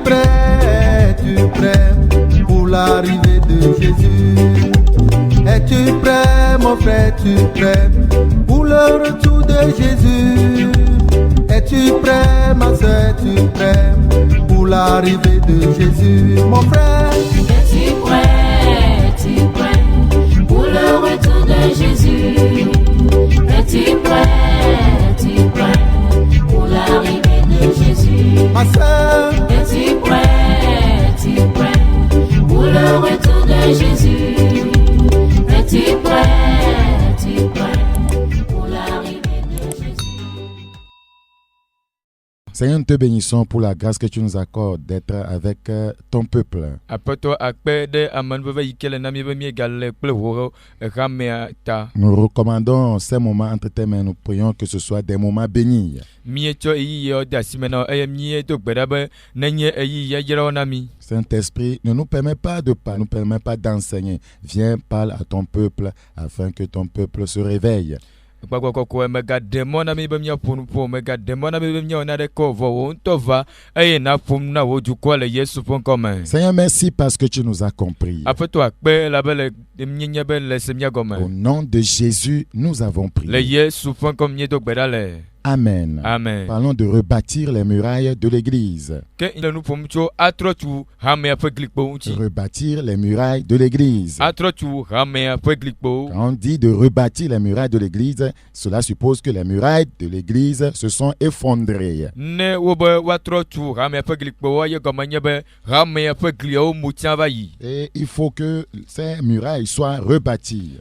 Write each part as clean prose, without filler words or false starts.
prêt pour l'arrivée de Jésus? Es-tu prêt, mon frère, es-tu prêt pour le retour de Jésus? Es-tu prêt, ma soeur, es-tu prêt pour l'arrivée de Jésus? Mon frère, es-tu prêt pour le retour de Jésus? Es-tu prêt pour l'arrivée de Jésus? ma soeur, Es-tu prêt pour le retour de Jésus? Es-tu prêt pour l'arrivée de Jésus? Seigneur, nous te bénissons pour la grâce que tu nous accordes d'être avec ton peuple. Nous recommandons ces moments entre tes mains. Nous prions que ce soit des moments bénis. Saint-Esprit, ne nous permets pas de parler, ne nous permets pas d'enseigner. Viens, parle à ton peuple afin que ton peuple se réveille. Seigneur, merci parce que tu nous as compris. Au nom de Jésus, nous avons prié. Amen. Amen. Parlons de rebâtir les murailles de l'église. Rebâtir les murailles de l'église. Quand on dit de rebâtir les murailles de l'église, cela suppose que les murailles de l'église se sont effondrées. Et il faut que ces murailles soient rebâties.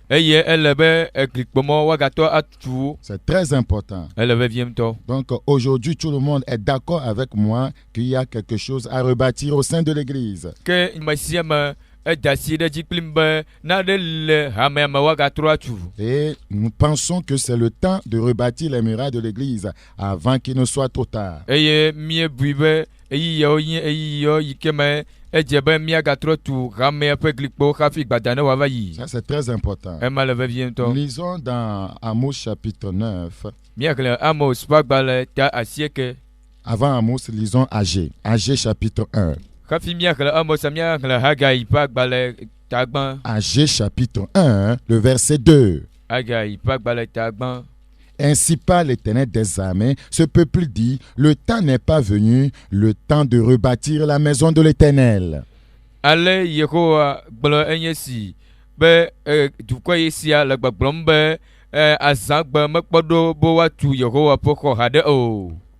C'est très important. Donc aujourd'hui, tout le monde est d'accord avec moi qu'il y a quelque chose à rebâtir au sein de l'église. Et nous pensons que c'est le temps de rebâtir les murailles de l'église avant qu'il ne soit trop tard. Ça, c'est très important. Lisons dans Amos chapitre 9. Avant Amos, lisons Agé. Agé chapitre 1. Agé chapitre 1, le verset 2. Ainsi parle l'Éternel des armées, ce peuple dit, le temps n'est pas venu, le temps de rebâtir la maison de l'Éternel.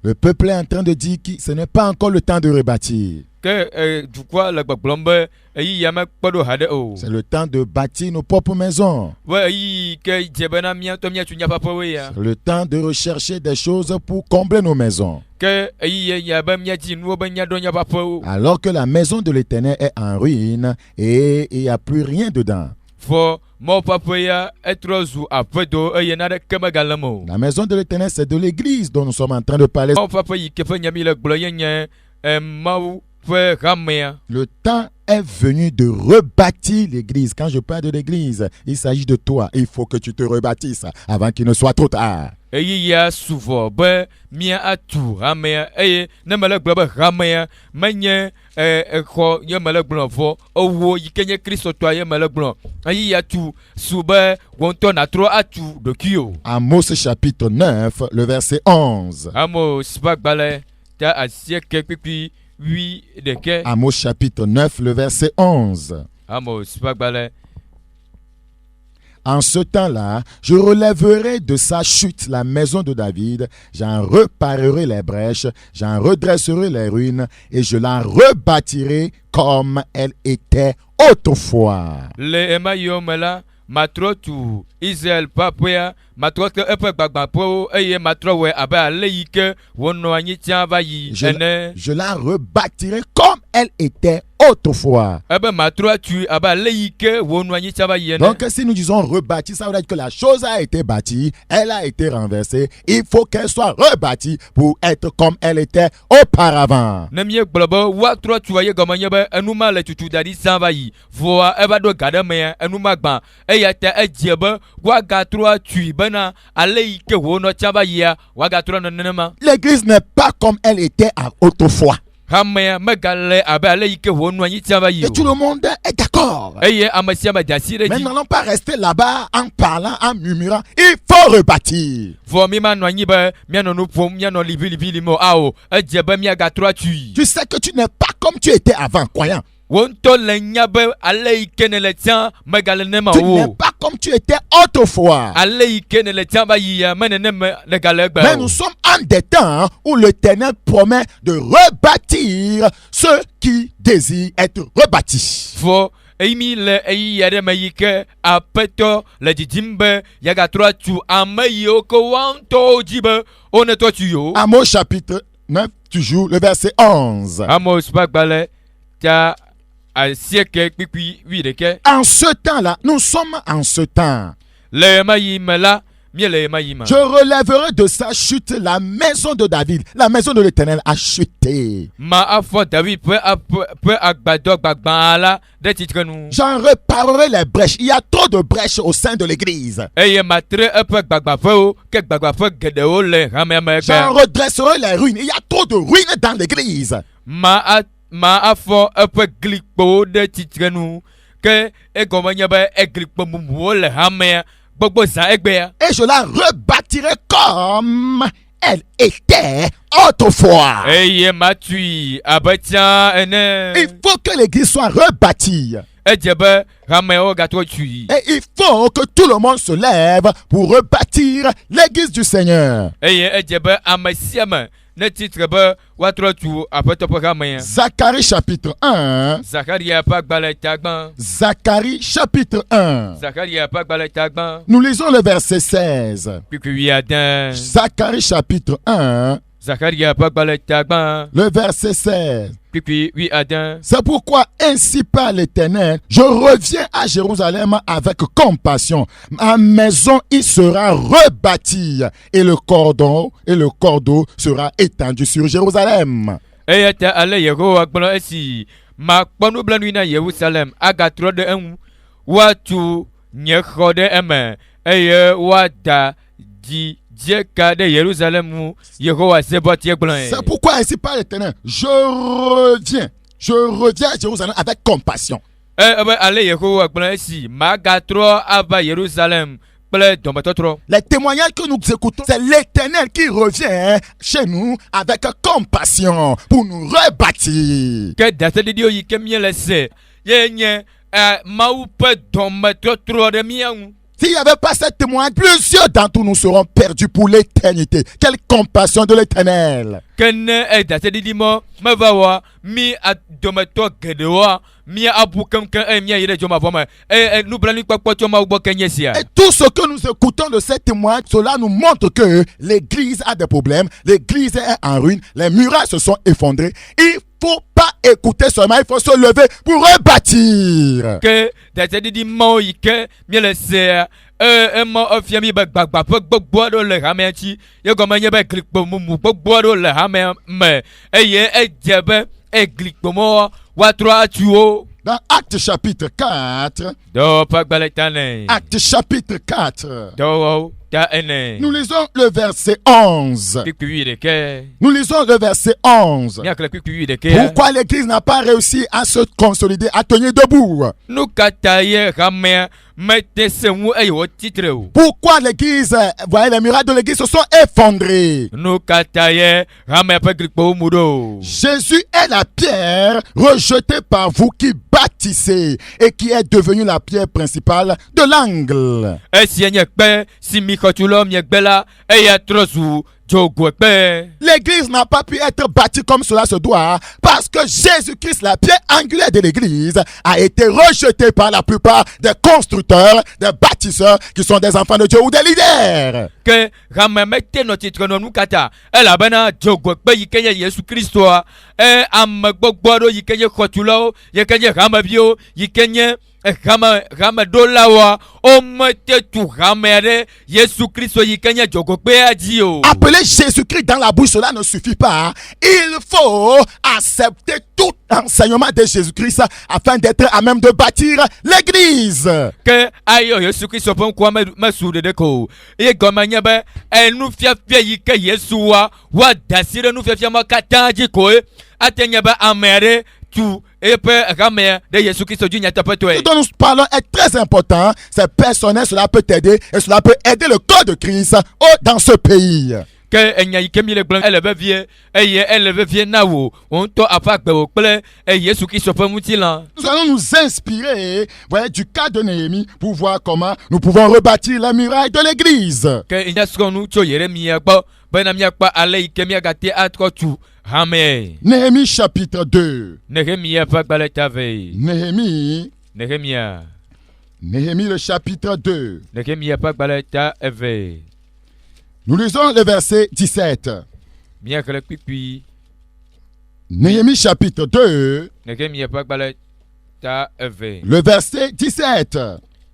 Le peuple est en train de dire que ce n'est pas encore le temps de rebâtir. C'est le temps de bâtir nos propres maisons. C'est le temps de rechercher des choses pour combler nos maisons. Alors que la maison de l'Éternel est en ruine et il n'y a plus rien dedans. La maison de l'Éternel, c'est de l'église dont nous sommes en train de parler. Le temps est venu de rebâtir l'église. Quand je parle de l'église, il s'agit de toi. Il faut que tu te rebâtisses avant qu'il ne soit trop tard. Amos chapitre 9, le verset 11. Amos chapitre 9, le verset 11. En ce temps-là, je relèverai de sa chute la maison de David, j'en reparerai les brèches, j'en redresserai les ruines, et je la rebâtirai comme elle était autrefois. Je la rebâtirai comme elle était autrefois. Donc si nous disons rebâtir, ça veut dire que la chose a été bâtie, elle a été renversée, il faut qu'elle soit rebâtie pour être comme elle était auparavant. L'église n'est pas comme elle était autrefois. Et tout le monde est d'accord. Mais n'allons pas rester là-bas en parlant, en murmurant. Il faut rebâtir. Tu sais que tu n'es pas comme tu étais avant, croyant. Tu n'es pas comme tu étais autrefois. Mais nous sommes en des temps où l'Éternel promet de rebâtir ceux qui désirent être rebâtis. Amos chapitre 9, toujours le verset 11. En ce temps-là, nous sommes en ce temps. Je relèverai de sa chute la maison de David. La maison de l'Éternel a chuté. J'en réparerai les brèches. Il y a trop de brèches au sein de l'église. J'en redresserai les ruines. Il y a trop de ruines dans l'église. Et je la rebâtirai comme elle était autrefois. Il faut que l'église soit rebâtie. Et il faut que tout le monde se lève pour rebâtir l'église du Seigneur. Zacharie chapitre 1. Zacharie chapitre 1. Nous lisons le verset 16. Zacharie chapitre 1. Le verset 16. C'est pourquoi ainsi parle l'Éternel, je reviens à Jérusalem avec compassion. Ma maison y sera rebâtie et le cordeau sera étendu sur Jérusalem. C'est pourquoi ainsi parle l'Éternel, je reviens à Jérusalem avec compassion. Les témoignages que nous écoutons, c'est l'Éternel qui revient chez nous avec compassion pour nous rebâtir. S'il n'y avait pas cette témoignage, plusieurs d'entre nous seront perdus pour l'éternité. Quelle compassion de l'Éternel. Et tout ce que nous écoutons de ces témoignages, cela nous montre que l'église a des problèmes, l'église est en ruine, les murailles se sont effondrés. Il faut pas écouter seulement, il faut se lever pour rebâtir. Dans Actes chapitre 4, Actes chapitre 4, nous lisons le verset 11. Nous lisons le verset 11. Pourquoi l'église n'a pas réussi à se consolider, à tenir debout? Pourquoi l'église, voyez, les murailles de l'église se sont effondrées? Jésus est la pierre rejetée par vous qui bâtissez et qui est devenue la pierre principale de l'angle. L'église n'a pas pu être bâtie comme cela se doit parce que Jésus-Christ, la pierre angulaire de l'église, a été rejeté par la plupart des constructeurs, des bâtisseurs qui sont des enfants de Dieu ou des leaders. Appeler Jésus-Christ dans la bouche, cela ne suffit pas. Il faut accepter tout enseignement de Jésus-Christ afin d'être à même de bâtir l'église. atenya ba amere tu epe ramé de Jésus Christ du nyata petwe. Ce dont nous parlons est très important. C'est personnel, cela peut t'aider et cela peut aider le corps de Christ dans ce pays. Que enya ikemi le glan elle vie elle vie nawo on to afa gbe okple Jésus Christ pe mutila. Nous allons nous inspirer, voyez, du cas de Néhémie pour voir comment nous pouvons rebâtir la muraille de l'église. Que enya sko nu cho Yeremia gbo bena mia pa ale ikemi agate atko tu amen. Néhémie chapitre 2. Nehemia pa gbale tave. Néhémie le chapitre 2. Nehemia pa gbale ta eve. Nous lisons le verset 17. Mia kele pipi. Néhémie chapitre 2. Nehemia pa gbale ta eve. Le verset 17.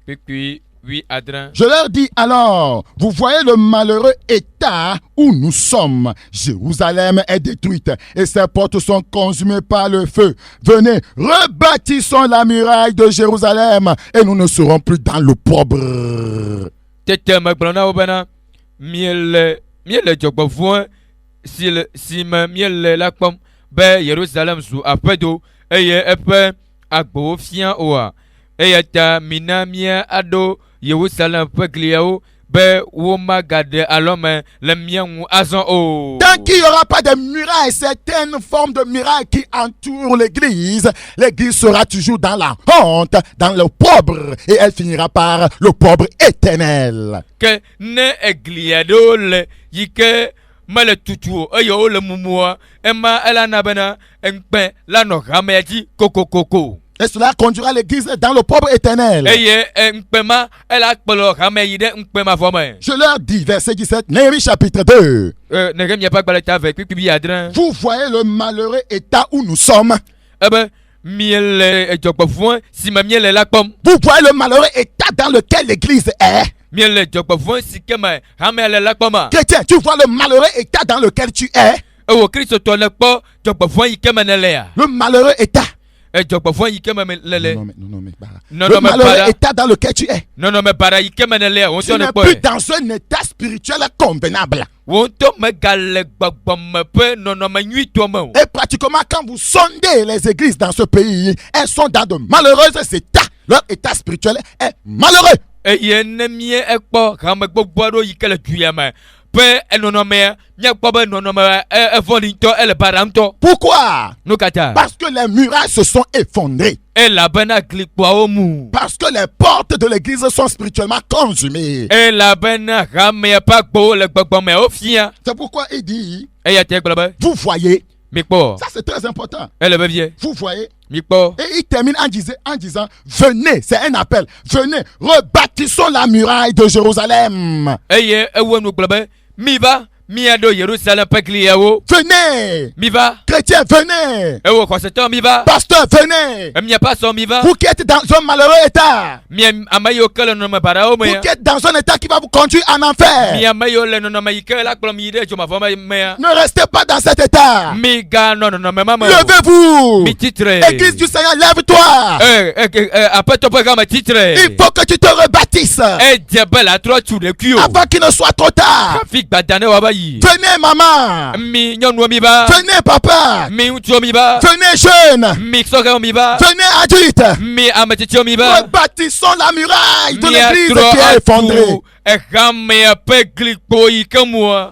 Pipi oui adran. Je leur dis alors, vous voyez le malheureux état où nous sommes. Jérusalem est détruite et ses portes sont consumées par le feu. Venez, rebâtissons la muraille de Jérusalem et nous ne serons plus dans l'opprobre. Tete me blona obana. Miel jogbo fun si me miel la pom be Jerusalem su apedo eye epe agbo fian oa eye ta minamia ado Jerusalem pegliao be wo magade alome le mian azon o. Tant qu'il n'y aura pas de muraille, certaines formes de muraille qui entourent l'église, l'église sera toujours dans la honte, dans l'opprobre, et elle finira par l'opprobre éternel. Que ne egliado le yike male tutu ayo le mumua ema elana bana enpe la no rameji koko. Et cela conduira l'église dans l'opprobre éternel. Je leur dis, verset 17, Néhémie chapitre 2. Vous voyez le malheureux état où nous sommes. Vous voyez le malheureux état dans lequel l'église est. Chrétien, tu vois le malheureux état dans lequel tu es. Le malheureux état. Le malheureux état dans lequel tu es. Tu n'es plus dans un état spirituel convenable. Et pratiquement quand vous sondez les églises dans ce pays, elles sont dans de malheureux états. Leur état spirituel est malheureux. Pourquoi? Parce que les murailles se sont effondrées. Parce que les portes de l'église sont spirituellement consumées. C'est pourquoi il dit, vous voyez. Ça c'est très important. Vous voyez. Et il termine en disant, venez, c'est un appel. Venez, rebâtissons la muraille de Jérusalem. Venez. Chrétien, venez. Pasteur, venez. Vous qui êtes dans un malheureux état. Vous qui êtes dans un état qui va vous conduire en enfer. Ne restez pas dans cet état. Levez-vous. Église du Seigneur, lève-toi. Il faut que tu te rebâtisses avant qu'il ne soit trop tard. Venez maman. Venez papa. Venez jeune. Venez adulte. Rebâtissons la muraille de l'église qui est effondrée.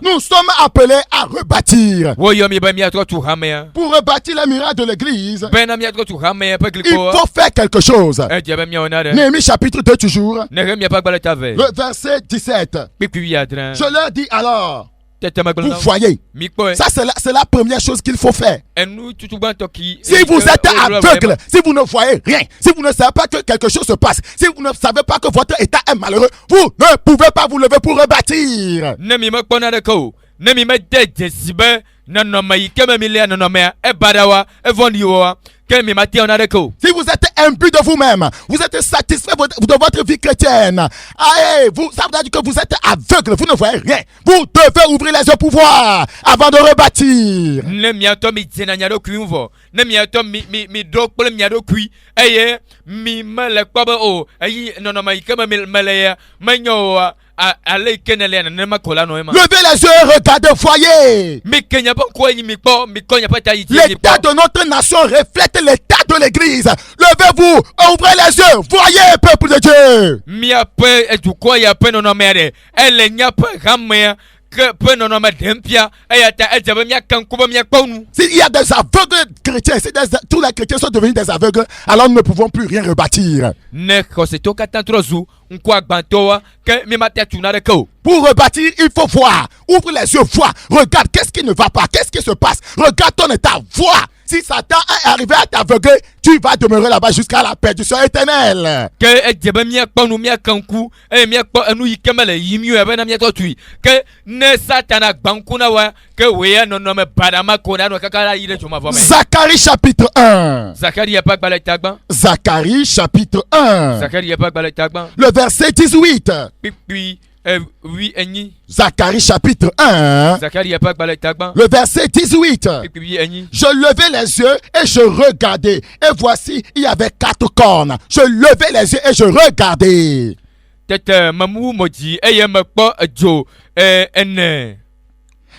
Nous sommes appelés à rebâtir. Pour rebâtir la muraille de l'église, il faut faire quelque chose. Néhémie chapitre 2 toujours. Le verset 17. Je leur dis alors, vous voyez, ça c'est la première chose qu'il faut faire. Si vous êtes aveugle, si vous ne voyez rien, si vous ne savez pas que quelque chose se passe, si vous ne savez pas que votre état est malheureux, vous ne pouvez pas vous lever pour rebâtir. Si vous êtes imbu de vous-même, vous êtes satisfait de votre vie chrétienne, ça veut dire que vous êtes aveugle, vous ne voyez rien. Vous devez ouvrir les yeux pour voir avant de rebâtir. allez kenele na ma kola no ema. Levez les yeux et regardez, voyez. Mi kenya bon ko yi mi po mi konya pa ta yi ti. L'état de notre nation reflète l'état de l'église. Levez-vous, ouvrez les yeux, voyez, peuple de Dieu. Mi ape eduko ya pe no no mere. Elle nya pe gamya que pe no no me dempia e ata e jabe mi kan kuba mi akponu. S'il y a des aveugles chrétiens, si tous les chrétiens sont devenus des aveugles, alors nous ne pouvons plus rien rebâtir. Ne ko se to katan trozu nko agbantowa ke mi mata tuna de ko. Pour rebâtir, il faut voir. Ouvre les yeux, vois. Regarde, qu'est-ce qui ne va pas, qu'est-ce qui se passe. Regarde ton état, vois. Si Satan est arrivé à t'aveugler, tu vas demeurer là-bas jusqu'à la perdition éternelle. Que e jabe mi akponu mi akanku e mi akpo enu yikemele yimiu e na mi atotui ke ne satana gbankuna wa ke we no no me badama kona no kakala yile chuma vome. Zacharie chapitre 1. Zacharie pas gbala tagban. Zacharie chapitre 1. Zacharie pas gbala tagban. Le verset 18. Puis oui eni. Zacharie chapitre 1. Zacharie pas gbala tagban. Le verset 18. Puis eni. Je levai les yeux et je regardais. Et voici, il y avait 4 cornes. Je levai les yeux et je regardais. Tete mamu moji eye me po jo ene.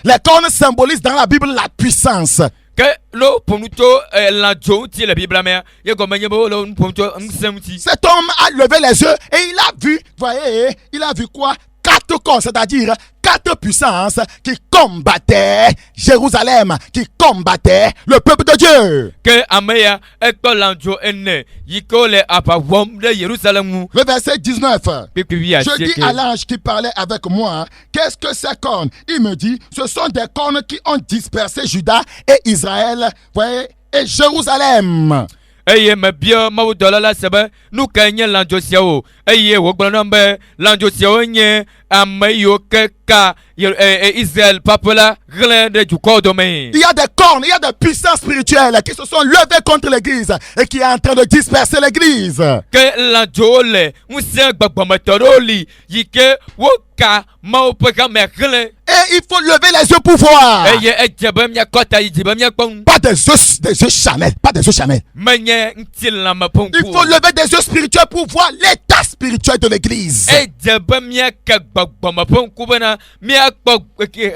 Les cornes symbolisent dans la Bible la puissance. Que lo ponuto la jo ti la Bible mais ye go menye bo lo ponuto nsemti. Cet homme a levé les yeux et il a vu, voyez, il a vu quoi? 4 cornes, c'est-à-dire 4 puissances qui combattaient Jérusalem, qui combattaient le peuple de Dieu. Que ameya ekto lanjo ene yiko le apawom de Jérusalem. Le verset 19. Puis Je dis à l'ange qui parlait avec moi, qu'est-ce que ces cornes? Il me dit, ce sont des cornes qui ont dispersé Juda et Israël, voyez, et Jérusalem. Eye me bia mawu dola la sebe nu ka nye lanjo siawo eye wo gbɔna be lanjo siawo nye ame yiwo ke ka Israël papola glen de dukɔ dome. Il y a des cornes, il y a des puissances spirituelles qui se sont levées contre l'église et qui est en train de disperser l'église. Que lanjo le ŋusẽ gbagbɔmetɔ ɖewo li yi ke wo ka mawu ƒe game glen. Et il faut lever les yeux pour voir. Eye edze be miakɔ ta yi dzi be miakpɔ nu. Pas des yeux Chanel, pas des yeux Chanel. Menye ŋutilãme ƒe Il faut lever des yeux spirituels pour voir l'état spirituel de l'église. Edze be miake gbagbɔme ƒe ŋku bena miakpɔ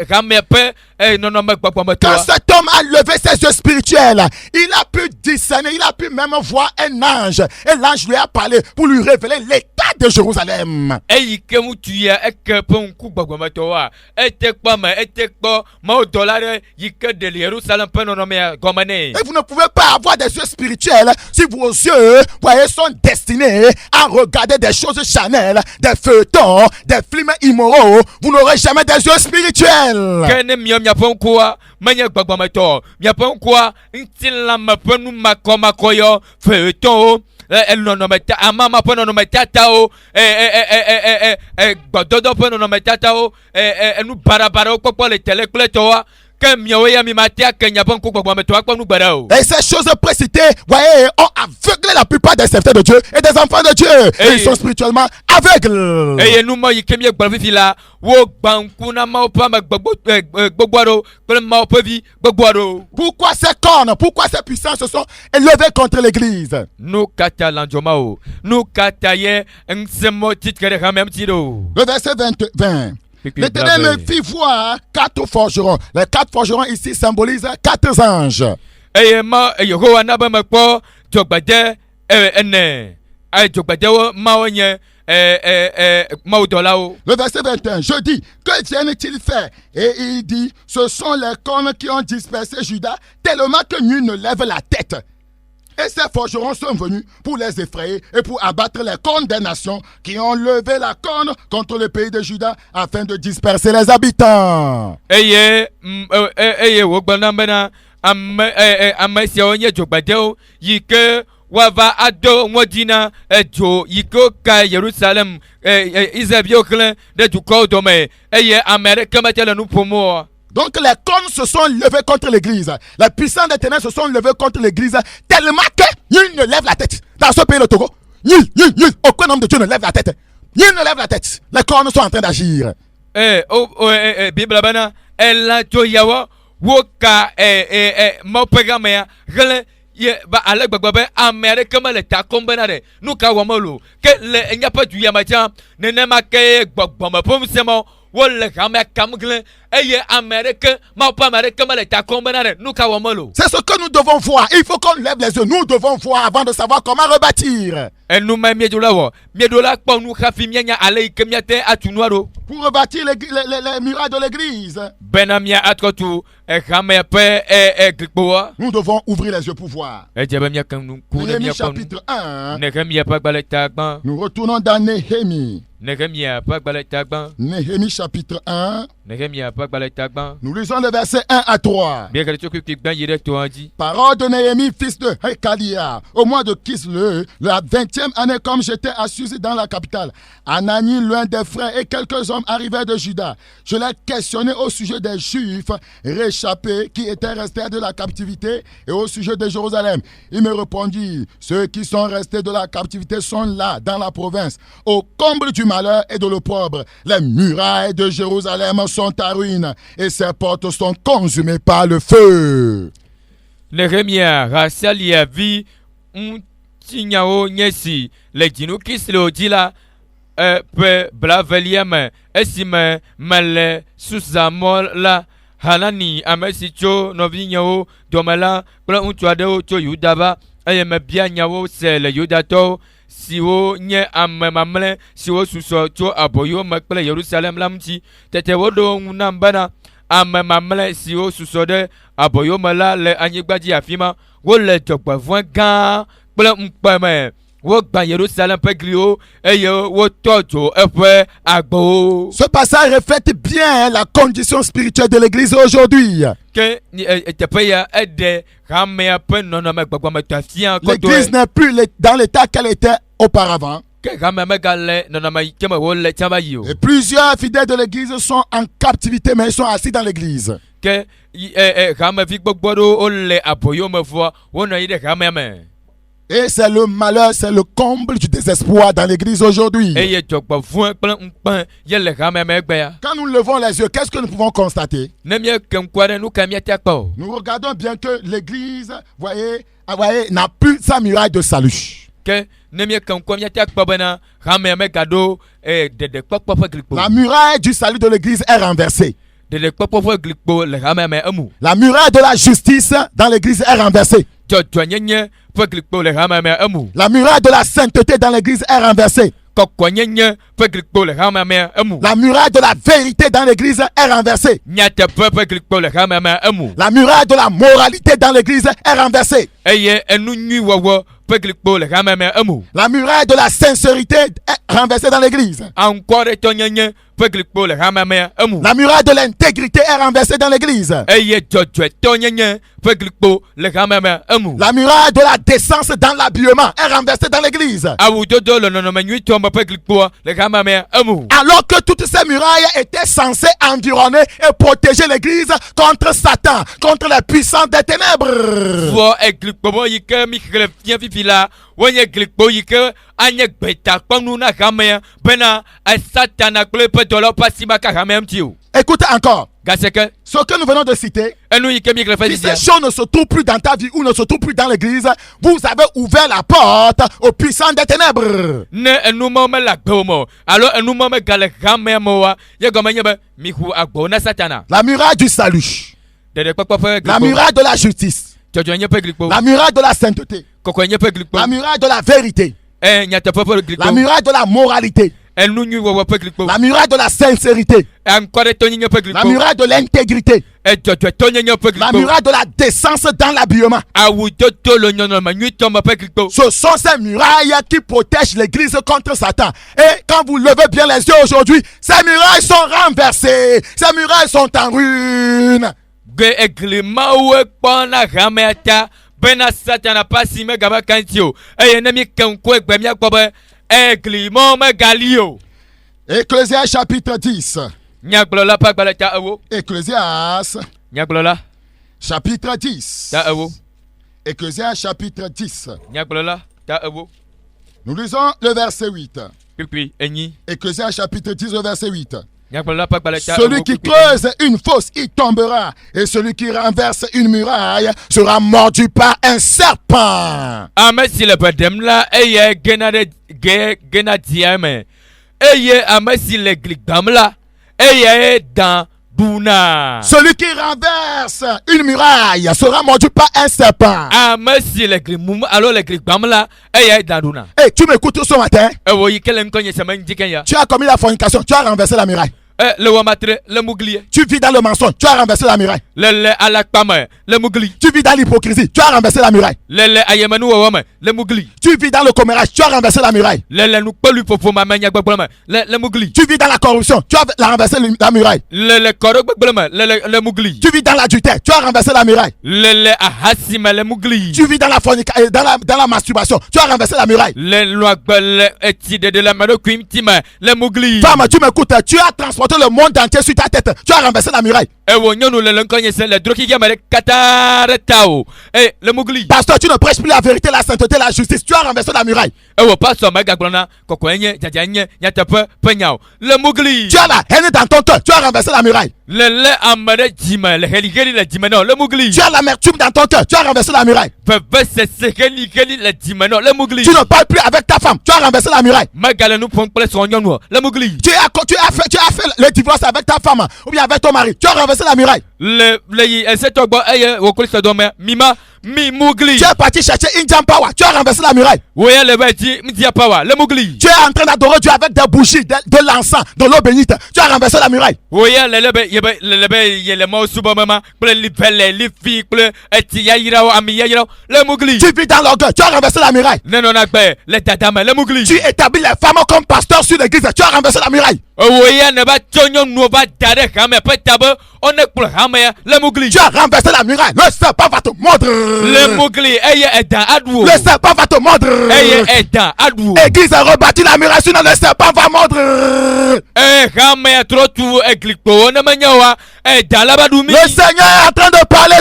game ƒe nɔnɔme gbɔgbɔmetɔ. Quand cet homme a levé ses yeux spirituels, il a pu discerner, il a pu même voir un ange. Et l'ange lui a parlé pour lui révéler l'état de Jérusalem. Eyi ke ŋutsu ya eke ƒe ŋku gbɔgbɔmetɔwoa ete kpɔ me ete kpɔ mawudɔla ɖe yi ke de le Yerusalem ƒe nɔnɔmea gɔme nɛ. Et vous ne pouvez pas avoir des yeux spirituels si vos yeux, voyez, sont destinés à regarder des choses charnelles, des feuilletons, des films immoraux. Vous n'aurez jamais des yeux spirituels. Ke ne miɔ miaƒe ŋkua menye gbɔgbɔmetɔ miaƒe ŋkua ŋutilãme ƒe numakɔmakɔyɔ feuilletons nɔnɔmeta amama ƒe nɔnɔmetatawo gbɔdɔdɔ ƒe nɔnɔmetatawo enu barabarawo kpɔkpɔ le tele kple tɔwoa que miawo ya mi matea ke nya ƒe ŋku gbɔgbɔmetɔ akpɔ nu gbe ɖa o. Et ces choses précitées, voyez, ont aveuglé la plupart des serviteurs de Dieu et des enfants de Dieu. Et ils sont spirituellement aveugles. Eye numɔ yi ke mi gblɔ fifi la wo gba ŋku na mawo ƒe ame gbogbo aɖewo kple mawo ƒe vi gbogbo aɖewo. Pourquoi ces cornes, pourquoi ces puissances se sont élevées contre l'église? Nu kata landzɔma o, nu kata ye ŋusẽmɔ titike ɖe hame ŋuti ɖo o. Le verset 20. L'Éternel me fit voir 4 forgerons. Les 4 forgerons ici symbolisent 4 anges. Eye ma Yehowa na be mekpɔ dzogbede ene dzogbedewo mawo nye mawudɔlawo. Le verset 21, je dis, que viennent-ils faire? Et il dit, ce sont les cornes qui ont dispersé Juda, tellement que nul ne lève la tête. Et ces forgerons sont venus pour les effrayer et pour abattre les cornes des nations qui ont levé la corne contre le pays de Juda afin de disperser les habitants. Eye wo gbɔna bena ame siawo nye dzogbedewo yi ke wava ado ŋɔdzi na edzo yi ke ka Yerusalem Israelviwo xlẽ ɖe dukɔwo dome eye ame aɖeke mete le nu ƒom o. Donc les cornes se sont levées contre l'église. Les puissants des ténèbres se sont levés contre l'église tellement que nul ne lève la tête. Dans ce pays, le Togo, nul, aucun homme de Dieu ne lève la tête. Nul ne lève la tête. Les cornes sont en train d'agir. Bible bana ela to yawa wo ka mo pegamea gele ye ba ale gbagba be ame aɖe ke mele ta kɔm bena ɖe nu ka wɔm lo ke le enyaƒe du ya me tsã nenema ke gbɔgbɔme ƒe ŋusẽ ma wole hamea kam glen eye ame aɖeke mawo ƒe ame aɖeke mele ta kɔm bena ɖe nu ka wɔm lo. C'est ce que nous devons voir. Il faut qu'on lève les yeux. Nous devons voir avant de savoir comment rebâtir. Enuma miedzo la wɔ mieɖo la kpɔ nu hafi mianya ale yi ke miate atu nua ɖo. Pour rebâtir les murailles de l'église, Bena mia atrɔ tu hamea ƒe glikpoa. nous devons ouvrir les yeux pour voir. Edze be miake nu ku ne Néhémie miakpɔ nu. chapitre 1. Nehemia ƒe agbalẽ ta gbã. Nous retournons dans Néhémie. Nehemia ƒe agbalẽ ta gbã. Néhémie chapitre 1. Nehemia ƒe agbalẽ ta gbã. Nous lisons le verset 1 à 3. Bia ke tso kpekpe gbã yi ɖe toa dzi. Parole de Néhémie, fils de Hekalia, au mois de Kislev, la 20e année, comme j'étais assis dans la capitale. Anani, l'un des frères, et quelques hommes arrivèrent de Juda. Je les questionnais au sujet des Juifs réchappés qui étaient restés de la captivité et au sujet de Jérusalem. Ils me répondirent, ceux qui sont restés de la captivité sont là, dans la province, au comble du malheur et de l'opprobre. Les murailles de Jérusalem sont à ruine et ses portes sont consumées par le feu. Nehemia rasalia vi tinyawo nye si le dzinu Kislev dzi la ƒe blavelia me esime mele Susamɔ la Hanani ame si tso nɔvinyewo dome la kple ŋutsu aɖewo tso Yuda va eye mebia nyawo se le Yudatɔwo siwo nye ame mamlɛ siwo susɔ tso aboyo me kple Yerusalem la ŋuti tete woɖo ŋu nam bena ame mamlɛ siwo susɔ ɖe aboyo me la le anyigba dzi afi ma wole dzɔgbevɔ̃e gã kple ŋukpeme wogbã Yerusalem ƒe gliwo eye wotɔ dzo eƒe agbowo. Ce passage reflète bien la condition spirituelle de l'église aujourd'hui. Ke teƒe ya eɖe hamea ƒe nɔnɔme gbɔgbɔmetɔ fia L'église n'est plus dans l'état qu'elle était auparavant. ke hamea megale nɔnɔme yi ke me wole tsã va yi o. Et plusieurs fidèles de l'église sont en captivité, mais ils sont assis dans l'église. Ke hamevi gbogbo ɖewo wole aboyo me vɔa wonɔ anyi ɖe hamea me. Et c'est le malheur, c'est le comble du désespoir dans l'église aujourd'hui. Eye dzɔgbevɔ̃e kple ŋukpe ye le hamea me egbea. Quand nous levons les yeux, qu'est-ce que nous pouvons constater? Ne mieke ŋkua ɖe nu ka miate akpɔ o. Nous regardons bien que l'église, voyez, n'a plus sa muraille de salut. Ke ne mieke ŋkua miate akpɔ bena hamea megaɖo ɖeɖekpɔkpɔ ƒe glikpo. La muraille du salut de l'église est renversée. Ɖeɖekpɔkpɔ ƒe glikpo le hamea me emu. La muraille de la justice dans l'église est renversée. Dzɔdzɔnyenye ƒe glikpo le hamea me emu. La muraille de la sainteté dans l'église est renversée. Kɔkɔnyenye ƒe glikpo le hamea me emu. La muraille de la vérité dans l'église est renversée. Nyateƒe ƒe glikpo le hamea me emu. La muraille de la moralité dans l'église est renversée. Eye enu nyui wɔwɔ ƒe glikpo le hamea me emu. La muraille de la sincérité est renversée dans l'église. Aŋkɔɖetɔnyenye ƒe glikpo le hamea me emu. La muraille de l'intégrité est renversée dans l'église. Eye dzɔdzɔetɔnyenye ƒe glikpo le hamea me emu. La muraille de la décence dans l'habillement est renversée dans l'église. Awudodo le nɔnɔme nyuitɔ me ƒe glikpoa le hamea me emu. Alors que toutes ces murailles étaient censées environner et protéger l'église contre Satan, contre les puissances des ténèbres. Vɔ eglikpo mɔ yi ke mi xlẽ fia fifi la wonye glikpo yi ke anye gbetakpɔnu na hamea bena Satana kple eƒe dɔlawo ƒe asi maka hamea ŋuti o. Écoutez encore, Gase ke ce que nous venons de citer, enu yi ke mi xlẽ fe si fifia. ces choses ne se trouvent plus dans ta vie ou ne se trouvent plus dans l'église, vous avez ouvert la porte aux puissants des ténèbres. Ne enu mawo mele agbewo me o alo enu mawo megale hamea me oa ye gɔme nye be miƒu agbewo na Satana. La muraille du salut, Ɖeɖekpɔkpɔ ƒe la glikpo. muraille de la justice, Dzɔdzɔnye ƒe glikpo. la muraille de la sainteté, Kɔkɔenye ƒe glikpo. la muraille de la vérité, Nyateƒe ƒe la glikpo. muraille de la moralité, Enu nyui wɔwɔ ƒe glikpo. la muraille de la sincérité, Aŋkɔɖetɔnyenye ƒe la glikpo. muraille de l'intégrité, Dzɔdzɔetɔnyenye ƒe la glikpo. muraille de la décence dans l'habillement. Awudodo le nɔnɔme nyuitɔ me ƒe glikpo. Ce sont ces murailles qui protègent l'église contre Satan. Et quand vous levez bien les yeux aujourd'hui, ces murailles sont renversées. Ces murailles sont en ruine. Ge egli mawo kpɔna hamea ta bena Satana ƒe asi megava ka ŋuti o eye ne mi ke ŋku egbe miakpɔ be egli mɔ megali o. Ecclésias chapitre 10. Nyagblɔla ƒe agbalẽ ta ewo. Ecclésias Nyagblɔla chapitre 10. ta ewo. Ecclésias chapitre 10. Nyagblɔla ta ewo. Nous lisons le verset 8. Kpikpi enyi. Ecclésias chapitre 10, le verset 8. Celui qui creuse une fosse, il tombera. Et celui qui renverse une muraille sera mordu par un serpent. Amesi le bedem la eye genadiame. Eye amesi le gligam la eye dans Buna. Celui qui renverse une muraille sera mordu par un serpent. Amesi le glimum alors le gligam la eye dans Duna. Et tu m'écoutes ce matin? Ewo kelen konye semen dikenya. Tu as commis la fornication, tu as renversé la muraille. Le wamatre le mugli. Tu vis dans le mensonge, tu as renversé la muraille. Le alakpama le mugli. Tu vis dans l'hypocrisie, tu as renversé la muraille. Le ayemanu wama le mugli. Tu vis dans le commérage, tu as renversé la muraille. Le nous pelu fofo mamanya gbagbama le mugli. Tu vis dans la corruption, tu as renversé la muraille. Le koro gbagbama le mugli. Tu vis dans l'adultère, tu as renversé la muraille. Le ahasima le mugli. Tu vis dans la fornication, dans la masturbation, tu as renversé la muraille. Le loagbel etide de la mano kwimtima le mugli. Femme, tu m'écoutes, tu as transporté le monde entier sur ta tête, tu as renversé la muraille. Ewo nyonu le lonkonye se le droki gamare katare tao. Le mugli. Pasteur, tu ne prêches plus la vérité, la sainteté, la justice, tu as renversé la muraille. Ewo pasteur maga glona kokwenye jajanye nyatepe penyao. Le mugli. Tu as la haine dans ton cœur, tu as renversé la muraille. Le amare jima le heligeli le jimano le mugli. Tu as l'amertume dans ton cœur, tu as renversé la muraille. Bebe se heligeli le jimano le mugli. Tu ne parles plus avec ta femme, tu as renversé la muraille. Magala nous pon pele son nyonu le mugli. Tu as fait le divorce avec ta femme ou bien avec ton mari, tu as renversé la muraille. Le cette ogbo eye wokoli se dome mima mi mugli. Tu es parti chercher Indian Power, tu as renversé la muraille. Oya le beti mdia power le mugli. Tu es en train d'adorer Dieu avec des bougies, de l'encens, de l'eau bénite, tu as renversé la muraille. Oya le mo suba mama ple lipele lifi ple eti yayira o ami yayira le mugli. Tu vis dans l'orgueil, tu as renversé la muraille. Non nakbe le dadama le mugli. Tu établis les femmes comme pasteurs sur l'église, tu as renversé la muraille. Oya ne ba tonyo no ba dare kame petabo on est pour hamaya le mugli. Tu as renversé la muraille, le serpent va te mordre. Le mugli eye edan adwo. Le serpent va te mordre. Eye edan adwo. Église a rebâti la muraille, sinon le serpent va mordre. Hamaya trotu eglikpo na manyawa edan labadumi. Le Seigneur est en train de parler.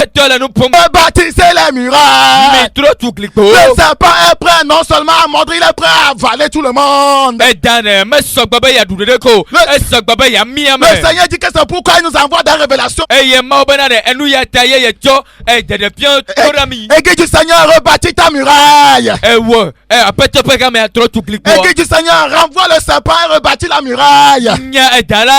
Rebâtissez les murailles. Mais trotu glikpo. Le serpent est prêt non seulement à mordre, il est prêt à avaler tout le monde. Edan me sogbabe ya dudeko. Sogbabe ya miame. Le Seigneur dit que c'est pourquoi il nous envoie des révélations. Eye maobana de enu ya taye ye cho de bien torami. Église du Seigneur, rebâtis ta muraille. Ewo apete pe kame ya trotu glikpo. Église du Seigneur, renvoie le serpent et rebâtis la muraille. Nya edala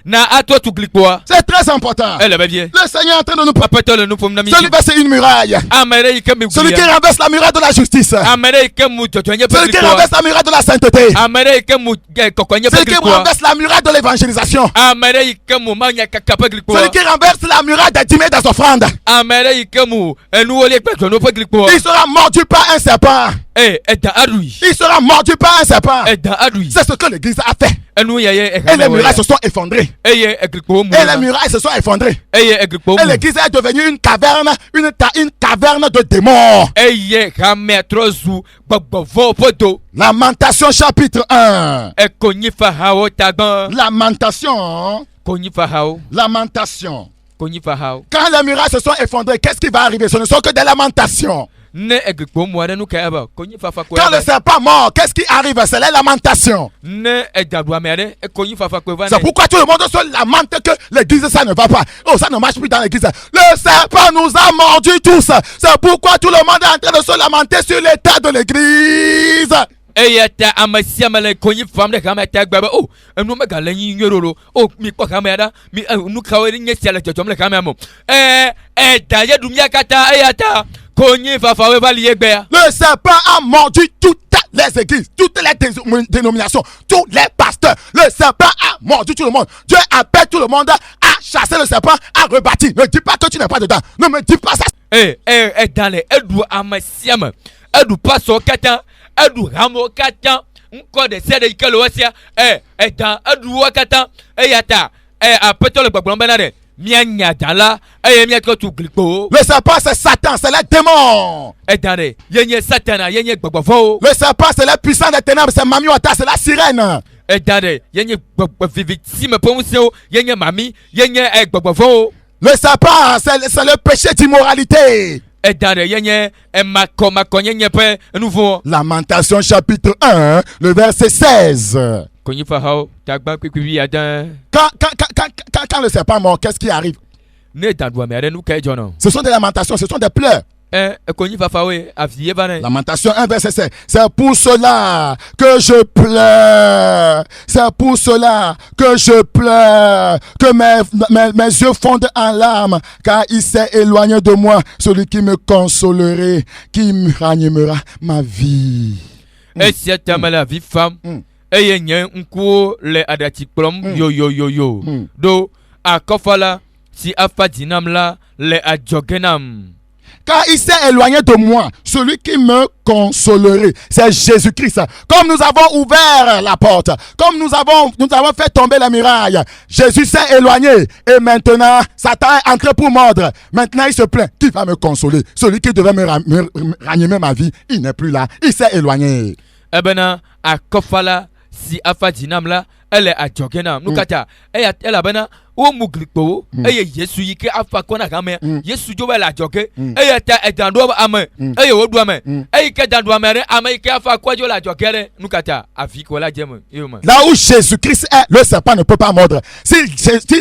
na atotu glikpo. C'est très important. Le bébé. Le Seigneur est en train de nous apete le nous pomna mi. Celui verset une muraille. Amere ikemi. Celui qui renverse la muraille de la justice. Amere ikemu totonye pe. Celui qui renverse la muraille de la sainteté. Amere ikemu kokonye pe. Celui qui renverse la muraille de l'évangélisation. Amere ikemu manya kakape glikpo. Celui qui renverse la muraille des dîmes et des offrandes. Amere ikemu enu oli pe tono pe glikpo. Il sera mordu par un serpent. Eda adui. Il sera mordu par un serpent. Eda adui. C'est ce que l'église a fait. Et les murailles se sont effondrées. Et les murailles se sont effondrées. Et l'église est devenue une caverne, une caverne de démons. Lamentation chapitre 1. Lamentation. Lamentation. Quand les murailles se sont effondrées, qu'est-ce qui va arriver? Ce ne sont que des lamentations. Quand le serpent mort, qu'est-ce qui arrive? C'est les lamentations. C'est pourquoi tout le monde se lamente que l'église ça ne va pas. Oh, ça ne marche plus dans l'église. Le serpent nous a mordus tous. C'est pourquoi tout le monde est en train de se lamenter sur l'état de l'église. Eyata amasia male konyi famle kama tagbaba oh enu mega lenyi nyororo oh mi kwa kamera mi nu kaweri nyesi ala jotomle kama mo daye dumia kata eyata konyi fafa we vali egbe ya. Le serpent a mordu toutes les églises, toutes les dénominations, tous les pasteurs. Le serpent a mordu tout le monde. Dieu appelle tout le monde à chasser le serpent, à rebâtir. Ne dis pas que tu n'es pas dedans. Ne me dis pas ça. Dans les edu amasia me edu paso kata edu ramo kata nko de sede ikelo wasia dans edu wakata eyata apeto le gbagbon benade mianya dala miako tu gliko. Le serpent c'est Satan, c'est les démons. Dans yenye satana yenye gbagbofo. Le serpent c'est les puissants des ténèbres, c'est Mamiota, c'est la sirène. Dans yenye victime promotion yenye mami yenye gbagbofo. Le serpent c'est le péché d'immoralité. Lamentation chapitre 1, le verset 16. konyifa hao tagba kwikwi adan Quand le serpent mord, qu'est-ce qui arrive? ne dandwa mere nu kai jono Ce sont des lamentations, ce sont des pleurs. konyifa fawe afiye bana Lamentation 1 verset 7. C'est pour cela que je pleure. C'est pour cela que je pleure. Que mes yeux fondent en larmes. Car il s'est éloigné de moi. Celui qui me consolerait, qui me ranimera ma vie. esia tamala vi fam eye nye nko le adati klom yo do akofala si afadinam la le adjogenam. Car il s'est éloigné de moi, celui qui me consolerait. C'est Jésus-Christ. Comme nous avons ouvert la porte, comme nous avons fait tomber la muraille, Jésus s'est éloigné. Et maintenant, Satan est entré pour mordre. Maintenant, il se plaint. Qui va me consoler? Celui qui devait me ranimer ma vie, il n'est plus là. Il s'est éloigné. Ebena akofala si afadinam la ele adjogenam. Nukata elle abena o muglikpo eye Yesu yike afa kona kame Yesu jo bela adjoge eye ta edando ame eye odu ame eye ke dando ame ame ke afa kwajo la adjogere nukata afiko la jeme yoma. Là où Jésus-Christ est, le serpent ne peut pas mordre. Si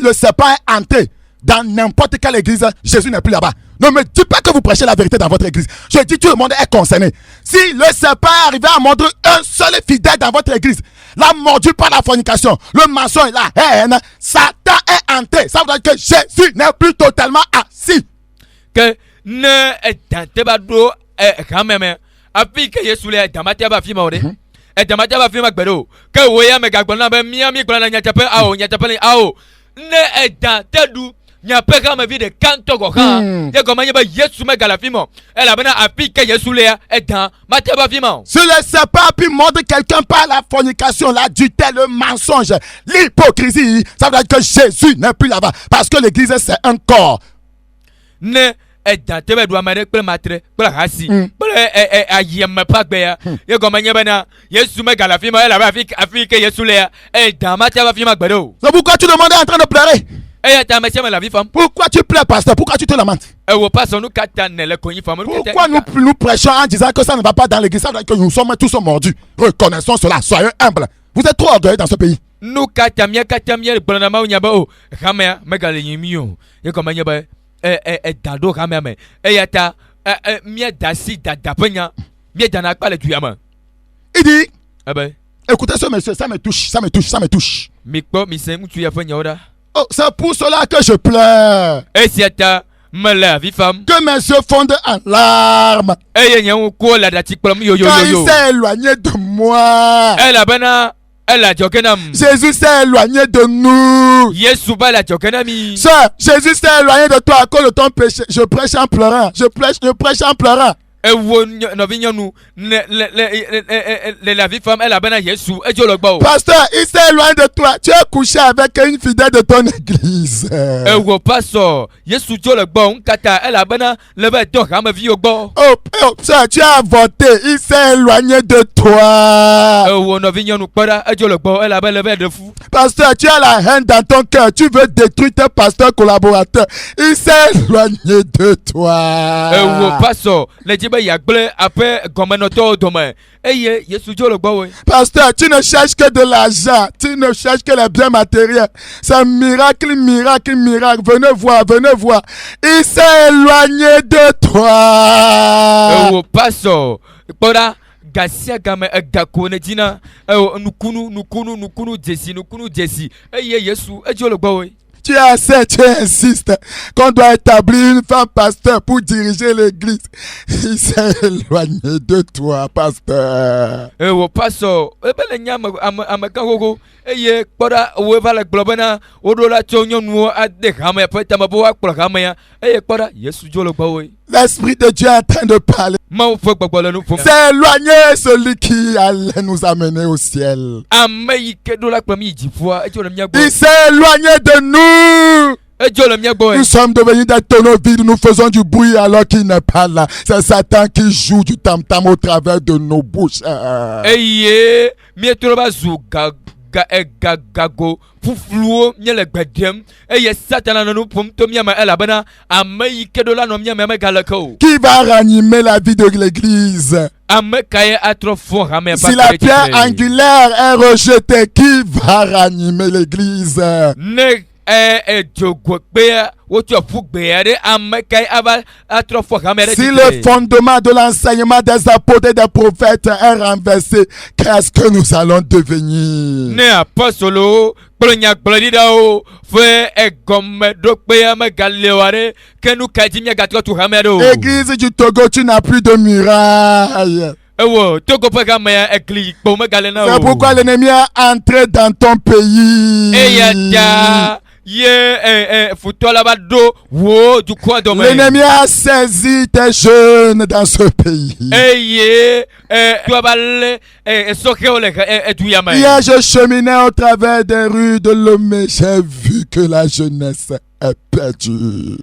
le serpent est entré dans n'importe quelle église, Jésus n'est plus là-bas. Ne me dis pas que vous prêchez la vérité dans votre église. Je dis tout le monde est concerné. Si le serpent est arrivé à mordre un seul fidèle dans votre église, l'a mordu par la fornication, le mensonge, la haine, Satan est entré. Ça veut dire que Jésus n'est plus totalement assis. Que ne tente bado quand même api que Yesu le damate ba fi ma ode damate ba fi ma gbero que woya me gagbona be mi gbona nya tape ao ne tente du nya pe ka me vi de kanto go kan de go manye ba Yesu me gala fi mo elle a bena api que Yesu le damate ba fi ma. Si le serpent a pu mordre quelqu'un par la fornication, l'adultère, le mensonge, l'hypocrisie, ça veut dire que Jésus n'est plus là-bas. Parce que l'église, c'est un corps. Ne dante be do amare pe matre pe hasi pe ayem pa gbe ya ye go manye bena Yesu me gala fi ma elle a afi que Yesu le damate ba fi ma gbero. C'est pourquoi tout le monde est en train de pleurer. La vie femme. Pourquoi tu pleures, pasteur? Pourquoi tu te lamentes? Pourquoi nous prêchons en disant que ça ne va pas dans l'église? Ça veut dire que nous sommes tous mordus. Reconnaissons cela, soyez humbles. Vous êtes trop orgueilleux dans ce pays. Nous katamia bonama unyaba o kamea megale yimio ye komanya ba dado kamea me yata mia dasi dadapenya mia dana pa le tuyama. Il dit écoutez ce monsieur, ça me touche. Mikpo mi se mutu ya fanya oda. Oh, c'est pour cela que je pleure. Et si ta la vie femme. Que mes yeux fondent en larmes. Car il s'est éloigné de moi. Jésus s'est éloigné de nous. Sœur, Jésus s'est éloigné de toi à cause de ton péché. Je prêche en pleurant. Je prêche en pleurant. La vie femme elle a ben Yesu et Dieu le bao. Pasteur, il s'est éloigné de toi. Tu as couché avec une fidèle de ton église. Pasteur, Yesu Dieu le bao. Kata elle a ben le ben donc à ma vie au bao. Oh, ça tu as voté. Il s'est éloigné de toi. Elle a ben le ben de fou. Pasteur, tu as la haine dans ton cœur. Tu veux détruire tes pasteurs collaborateurs. Il s'est éloigné de toi. Pasteur, les pasteur, tu ne cherches que de l'argent, tu ne cherches que les biens matériels. C'est miracle. Venez voir. Il s'est éloigné de toi. Pasteur, Gasia game gakone dina nukunu jesi Yesu ejolo gbawe. Tu insistes qu'on doit établir une femme pasteur pour diriger l'église. Il s'est éloigné de toi, pasteur. Pasteur, l'Esprit de Dieu est en train de parler. C'est éloigné celui qui allait nous amener au ciel. Il s'est éloigné de nous. Nous sommes devenus des tonneaux vides, nous faisons du bruit alors qu'il n'est pas là. C'est Satan qui joue du tam-tam au travers de nos bouches. gago fufluo nye le gbedem eye Satan no pom to miama elabana amayi kedola no miama megalako. Qui va ranimer la vie de l'église? Si la pierre angulaire est rejetée, qui va ranimer l'église? Si le fondement de l'enseignement des apôtres et des prophètes est renversé, qu'est-ce que nous allons devenir? Église du Togo, tu n'as plus de muraille. C'est pourquoi l'ennemi est entré dans ton pays. L'ennemi a saisi tes jeunes dans ce pays. Hier, je cheminais au travers des rues de Lomé. J'ai vu que la jeunesse est perdue.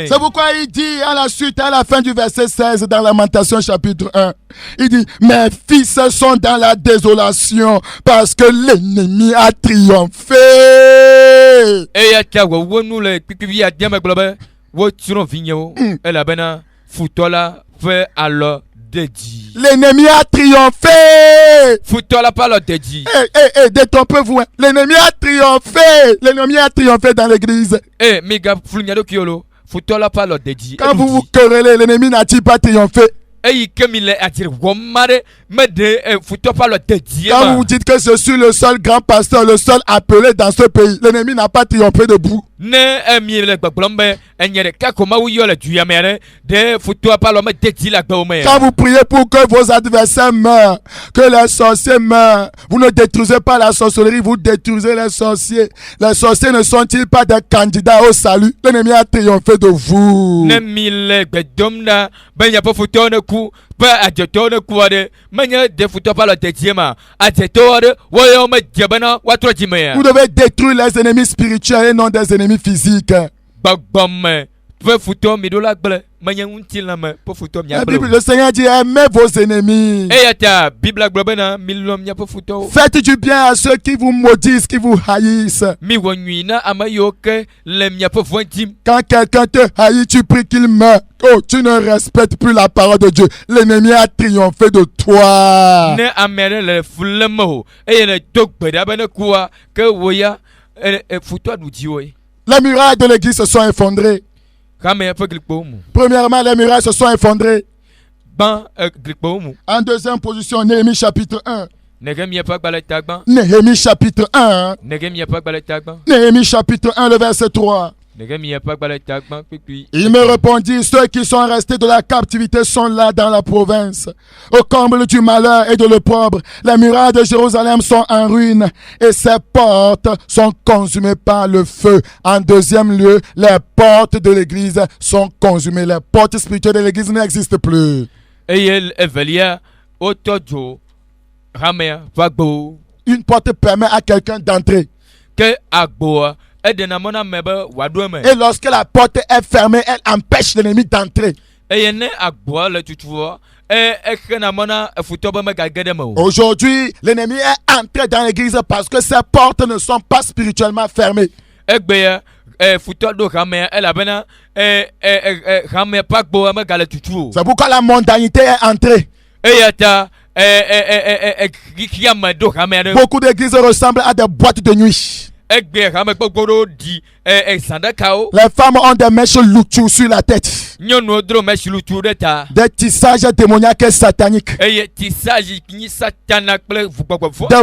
C'est pourquoi il dit à la suite, à la fin du verset 16 dans Lamentation chapitre 1, il dit: mes fils sont dans la désolation parce que l'ennemi a triomphé. L'ennemi a triomphé. Détrompez-vous. L'ennemi a triomphé. L'ennemi a triomphé dans l'église. Quand vous vous querellez, l'ennemi n'a-t-il pas triomphé? Quand vous dites que je suis le seul grand pasteur, le seul appelé dans ce pays, l'ennemi n'a pas triomphé debout. Quand vous priez pour que vos adversaires meurent, que les sorciers meurent, vous ne détruisez pas la sorcellerie, vous détruisez les sorciers. Les sorciers ne sont-ils pas des candidats au salut? L'ennemi a triomphé de vous. Vous devez détruire les ennemis spirituels et non des ennemis physiques. La Bible, le Seigneur dit: aimez vos ennemis. Faites du bien à ceux qui vous maudissent, qui vous haïssent. Quand quelqu'un te haït, tu pries qu'il meure. Oh, tu ne respectes plus la parole de Dieu. L'ennemi a triomphé de toi. Les murailles de l'église se sont effondrées. Premièrement, les murailles se sont effondrées. En deuxième position, Néhémie chapitre 1. Néhémie chapitre 1. Néhémie chapitre 1, le verset 3. Il me répondit: ceux qui sont restés de la captivité sont là dans la province, au comble du malheur et de l'opprobre. Les murailles de Jérusalem sont en ruine et ses portes sont consumées par le feu. En deuxième lieu, les portes de l'église sont consumées. Les portes spirituelles de l'église n'existent plus. Une porte permet à quelqu'un d'entrer. Et lorsque la porte est fermée, elle empêche l'ennemi d'entrer. Aujourd'hui, l'ennemi est entré dans l'église parce que ses portes ne sont pas spirituellement fermées. C'est pourquoi la mondanité est entrée. Beaucoup d'églises ressemblent à des boîtes de nuit. Les femmes ont des mèches louchou sur la tête. Des tissages démoniaques et sataniques. Des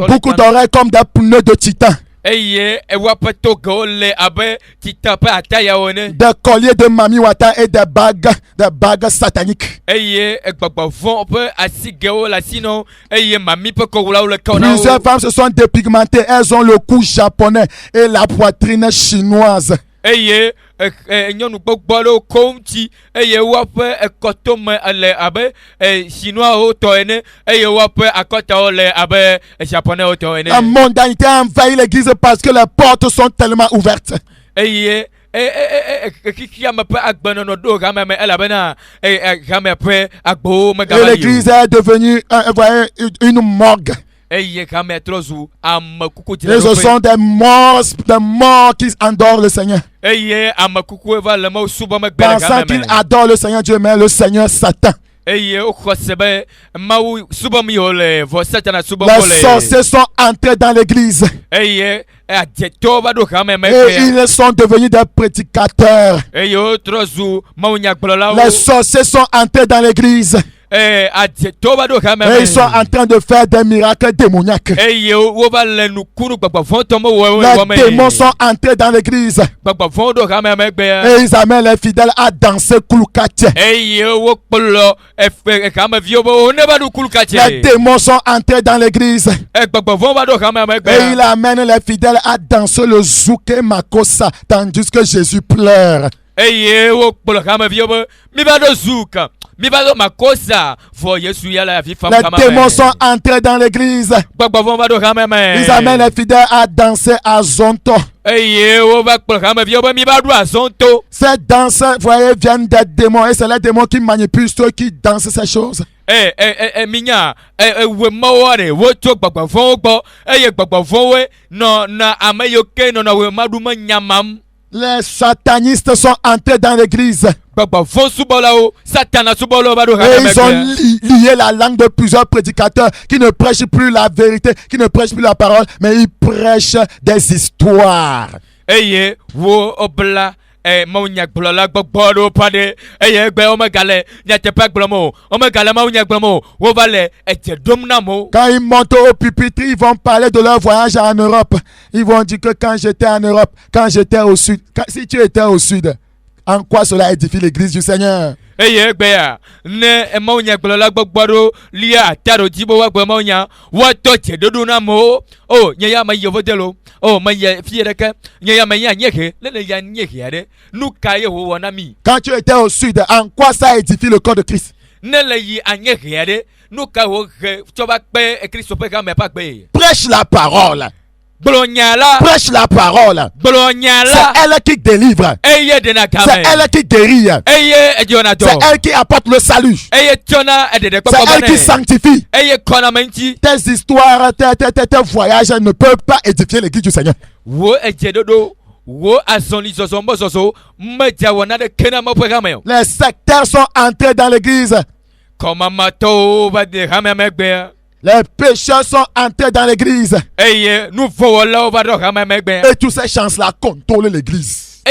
boucles d'oreilles comme des pneus de titan. Des colliers de mamiwata et des bagues sataniques. Plusieurs femmes se sont dépigmentées. Elles ont le cou japonais et la poitrine chinoise. La mondanité a envahi l'église parce que les portes sont tellement ouvertes. Et l'église est devenue une morgue. Et ce sont des morts qui endorment le Seigneur. Pensant qu'ils adorent le Seigneur Dieu, mais le Seigneur Satan. Les sorciers sont entrés dans l'église. Et ils sont devenus des prédicateurs. Les sorciers sont entrés dans l'église. Et ils sont en train de faire des miracles démoniaques. Les démons sont entrés dans l'église. Et ils amènent les fidèles à danser Kouloukati. Les démons sont entrés dans l'église. Et ils amènent les fidèles à danser le Zouké Makossa tandis que Jésus pleure. Les démons sont entrés dans l'église. Ils amènent les fidèles à danser à Zonto. Ces danses, voyez, viennent des démons. Et c'est les démons qui manipulent ceux qui dansent ces choses. Les satanistes sont entrés dans l'église. Et ils ont lié la langue de plusieurs prédicateurs qui ne prêchent plus la vérité, qui ne prêchent plus la parole, mais ils prêchent des histoires. Quand ils montent au pupitre, ils vont parler de leur voyage en Europe. Ils vont dire que quand j'étais en Europe, quand j'étais au sud, si tu étais au sud, en quoi cela édifie l'église du Seigneur? Quand tu étais au sud, en quoi ça édifie le corps de Christ? Prêche la parole. Prêche la parole. C'est elle qui délivre. C'est elle qui guérit. C'est elle qui apporte le salut. C'est elle qui sanctifie. Tes histoires, tes voyages ne peuvent pas édifier l'église du Seigneur. Les sectaires sont entrés dans l'église. Les pécheurs sont entrés dans l'église. Et tous ces chances-là contrôlent l'église.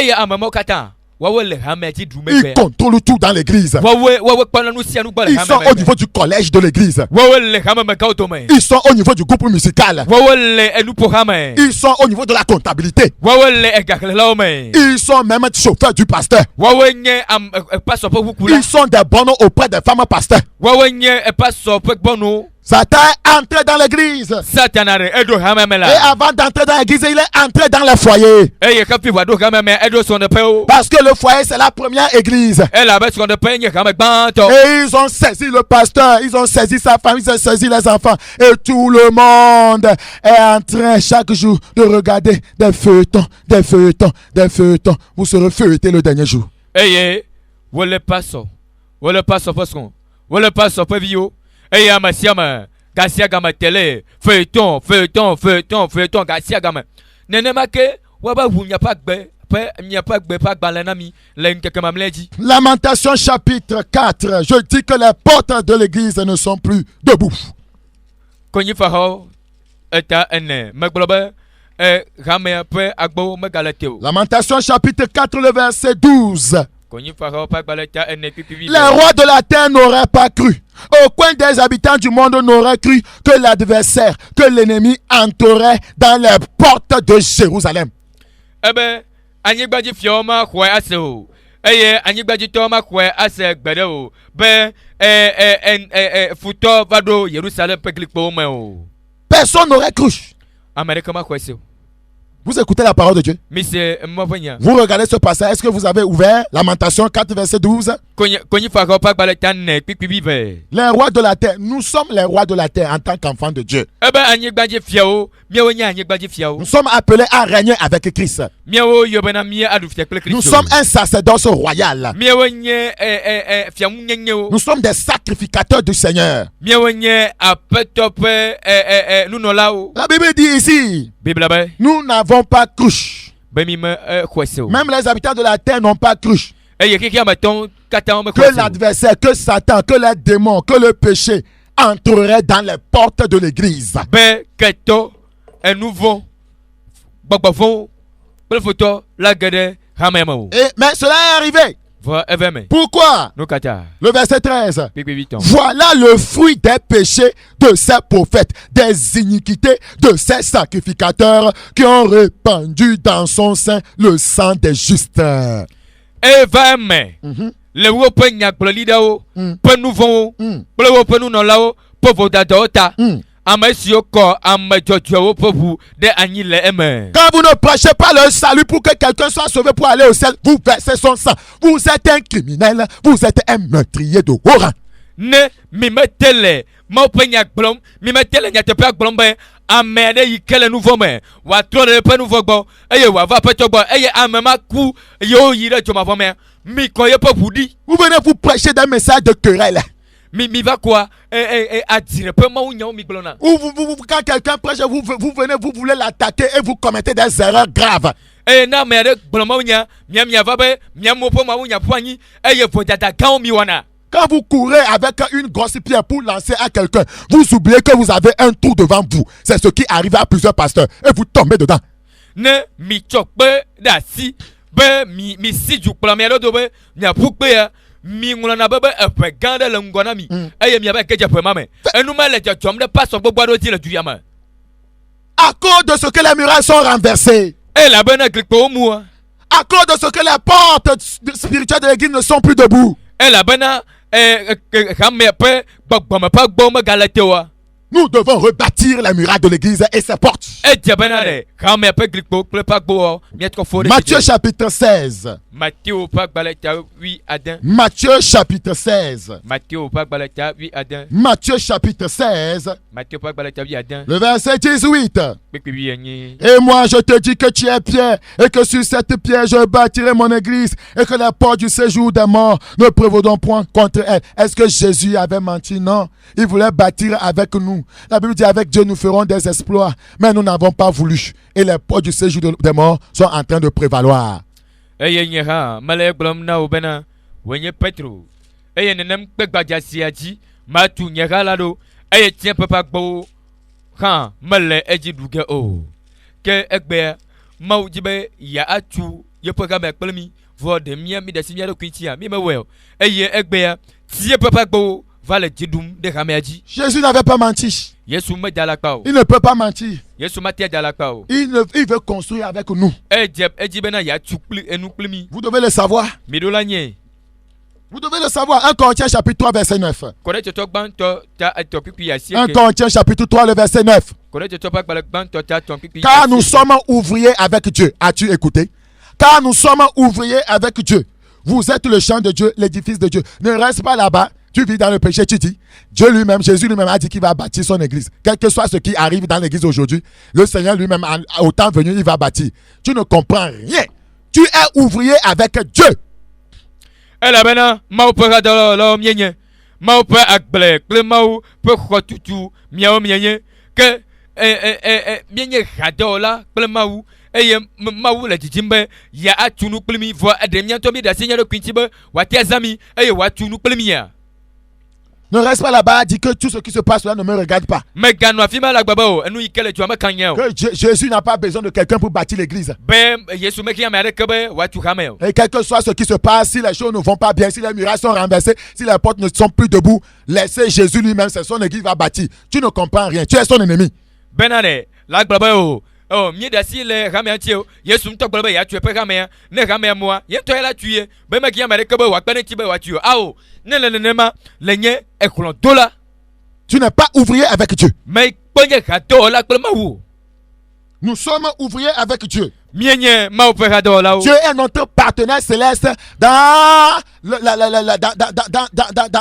Ils contrôlent tout dans l'église. Ils sont au niveau du collège de l'église. Ils sont au niveau du groupe musical. Ils sont au niveau de la comptabilité. Ils sont même chauffeurs du pasteur. Ils sont des bonnes auprès des femmes pasteurs. Satan est entré dans l'église. Et avant d'entrer dans l'église, il est entré dans le foyer. Parce que le foyer, c'est la première église. Et ils ont saisi le pasteur, ils ont saisi sa famille, ils ont saisi les enfants. Et tout le monde est en train chaque jour de regarder des feuilletons, des feuilletons, des feuilletons. Vous serez feuilletés le dernier jour. Lamentation chapitre 4. Je dis que les portes de l'église ne sont plus debout. Lamentation chapitre 4, le verset 12. Les rois de la terre n'auraient pas cru. Aucun des habitants du monde n'aurait cru que l'adversaire, que l'ennemi entrerait dans les portes de Jérusalem. Personne n'aurait cru. Vous écoutez la parole de Dieu. Mais c'est moi voyant. Vous regardez ce passage. Est-ce que vous avez ouvert Lamentation 4, verset 12? Konyi fako pas balé tan pipi bive. Les rois de la terre. Nous sommes les rois de la terre en tant qu'enfants de Dieu. Eh ben anye gbaje fiao, miawo nya anye gbaje fiao. Nous sommes appelés à régner avec Christ. Miawo yobena mie adu fia kle Christ. Nous sommes un sacerdoce royal. Miawo nye fiamu nyenyo. Nous sommes des sacrificateurs du Seigneur. Miawo nye apetope nunolao. La Bible dit ici, Bible ba. nous n'avons pas cruche. Ben mi me kwese o. Même les habitants de la terre n'ont pas cruche. Eh yeki amaton kata me Que kwese. l'adversaire, que Satan, que les démons, que le péché entreraient dans les portes de l'église. Ben keto un nouveau babavon pour photo la gade hamemo. Mais cela est arrivé. Va eveme. Pourquoi? No kata. Le verset 13. Pipi 8 ans. Voilà le fruit des péchés de ces prophètes, des iniquités de ces sacrificateurs qui ont répandu dans son sein le sang des justes. Eveme. Le wo pe nyak pour leader o, pe nouveau, pour le wo pe nou non la o, pour voda dota. Ame si ko ame jojo pour vous de anyi le eme. Quand vous ne prêchez pas le salut pour que quelqu'un soit sauvé pour aller au ciel, vous versez son sang. Vous êtes un criminel, vous êtes un meurtrier de haut rang. Ne mi metele, ma pe nyak blom, mi metele nyak te pe blom ben. Ame de yi kele nouveau men. Wa tro de pe nouveau bon. Eye wa va pe to bon. Eye ame ma ku yo yi de joma men. Mi koye pe vous dit. Vous venez vous prêcher des messages de querelle. Mi va quoi? A dire peu ma ou mi glona. Ou quand quelqu'un prêche, vous venez, vous voulez l'attaquer et vous commettez des erreurs graves. Na me de bloma ou nya, mia va be, mia mo po ma ou nya poigni, eye fo data kan mi wana. Quand vous courez avec une grosse pierre pour lancer à quelqu'un, vous oubliez que vous avez un trou devant vous. C'est ce qui arrive à plusieurs pasteurs et vous tombez dedans. Ne mi chokbe da si be mi si du plan do be nya pukbe ya mi ngona be e ganda le ngona mi eye mi ba keje pe mame enu ma le jom de pas so gbogbo do ti le duyama À cause de ce que les murailles sont renversées. E la bena glikpo mu À cause de ce que les portes spirituelles de l'église ne sont plus debout. E la bena kame pe gbogbo me pa gbo me galate wa. Nous devons rebâtir les murailles de l'église et ses portes. Matthieu chapitre 16. Matthieu chapitre 16. Matthieu chapitre 16. Le verset 18. Et moi je te dis que tu es pierre et que sur cette pierre je bâtirai mon église et que les portes du séjour des morts ne prévaudront point contre elle. Est-ce que Jésus avait menti? Non. Il voulait bâtir avec nous. La Bible dit avec Dieu nous ferons des exploits, mais nous n'avons pas voulu. Et les portes du séjour des morts sont en train de prévaloir. Jésus n'avait pas menti. Il ne peut pas mentir. Il veut construire avec nous. Vous devez le savoir. Vous devez le savoir. 1 Corinthiens chapitre 3 verset 9. 1 Corinthiens chapitre 3 le verset 9. Car nous sommes ouvriers avec Dieu. As-tu écouté? Car nous sommes ouvriers avec Dieu. Vous êtes le champ de Dieu, l'édifice de Dieu. Ne reste pas là-bas. Tu vis dans le péché, tu dis. Dieu lui-même, Jésus lui-même a dit qu'il va bâtir son église. Quel que soit ce qui arrive dans l'église aujourd'hui, le Seigneur lui-même, au temps venu, il va bâtir. Tu ne comprends rien. Tu es ouvrier avec Dieu. Ne reste pas là-bas, dis que tout ce qui se passe là ne me regarde pas. Que Jésus n'a pas besoin de quelqu'un pour bâtir l'église. Et quel que soit ce qui se passe, si les choses ne vont pas bien, si les murailles sont renversées, si les portes ne sont plus debout, laissez Jésus lui-même, c'est son église va bâtir. Tu ne comprends rien, tu es son ennemi. Oh, mieux d'assis les raméantio, yes, on top ya tu es pas ramé, ne ramé moi, yen toi la tuer, ben ma qui a marqué wa peneti ba tu ao, ne lenye e kolon dola. Tu n'es pas ouvrier avec Dieu. Mais pogné cadeau la kolma ou. Nous sommes ouvriers avec Dieu. mienye mau pekado lao. Dieu est notre partenaire céleste dans,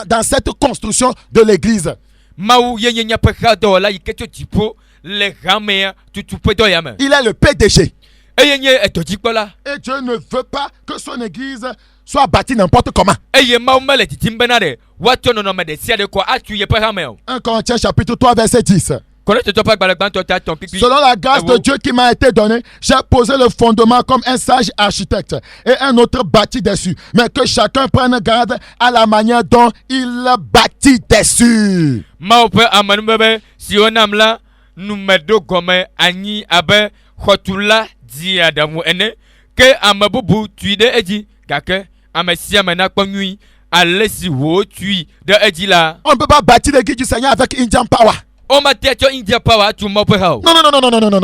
dans cette construction de l'église. Mau yenye nya pekado la ikecho tipo le ramea tutupedo yame. Il est le PDG. E yenye etojipola. Et Dieu ne veut pas que son église soit bâtie n'importe comment. E ye mau mele titimbenade. Wato no mede sia de ko atu ye perameo. 1 Corinthiens chapitre 3 verset 10. Selon la grâce de Dieu qui m'a été donnée, j'ai posé le fondement comme un sage architecte et un autre bâtit dessus. Mais que chacun prenne garde à la manière dont il bâtit dessus. Maupe amanubebe si onamla numedo gome ani abe khotula di adamu ene ke amabubu tuide eji gake amesia mena kponyui alesi wo tui de eji la. On ne peut pas bâtir l'église du Seigneur avec Indian Power. On m'a dit India Power tu m'as pas. Non.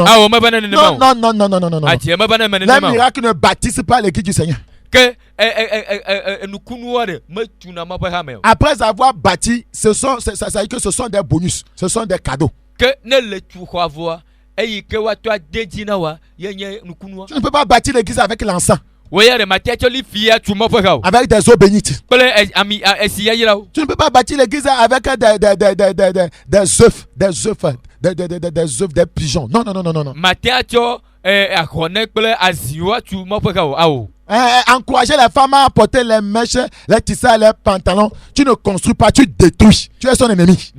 Ah, on m'a pas donné. Non. Ah, tu m'as pas donné. Les miracles ne bâtissent pas l'église du Seigneur. Que nous kunouare mais tu n'as pas pas. Après avoir bâti, ça veut dire que ce sont des bonus, ce sont des cadeaux. Que ne le tu voir et que wa toi dedina wa yenye nous kunouwa. Tu ne peux pas bâtir l'église avec l'encens. Avec des eaux bénites. Tu ne peux pas bâtir l'église avec des œufs, des pigeons. Non. Encourager les femmes à porter les mèches, les tissés, les pantalons. Tu ne construis pas, tu détruis. Tu es son ennemi.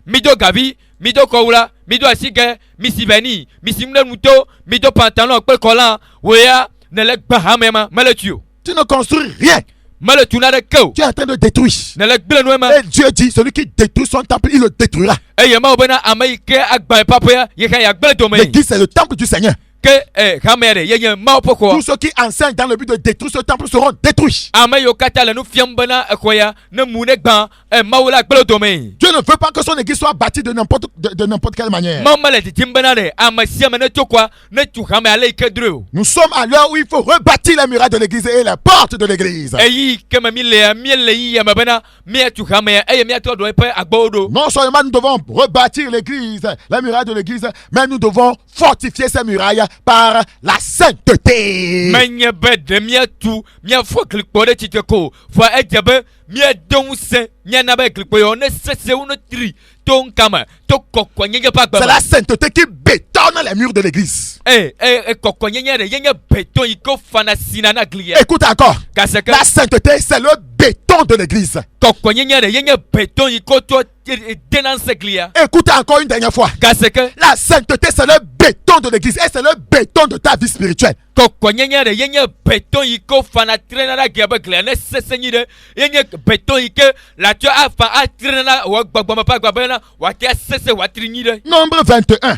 Mido gavi, mido koula, mido asige, misiveni, misimle muto, mido pantalon, pel kolan, wea, ne lek bahamema, maletio. Tu ne construis rien. Maletu na de ko. Tu es en train de détruire. Ne lek bilenwema. Et Dieu dit, celui qui détruit son temple, il le détruira. Et yema obena amaike akba papa, yeka yakbele dome. L'église c'est le temple du Seigneur. Que ramere yenye mau poko. Tous ceux qui enseignent dans le but de détruire ce temple seront détruits. Amayo katala nu fiambana akoya, ne munekban, maula gbele dome. Dieu ne veut pas que son église soit bâtie de n'importe quelle manière. Nous sommes à l'heure où il faut rebâtir les murailles de l'église et les portes de l'église. Non seulement nous devons rebâtir l'église, les murailles de l'église, mais nous devons fortifier ces murailles par la sainteté. C'est la sainteté qui bétonne les murs de l'église. Écoute encore. La sainteté, c'est le béton de l'église. Écoute encore une dernière fois. La sainteté, c'est le béton de l'église et c'est le béton de ta vie spirituelle. Nombre 21.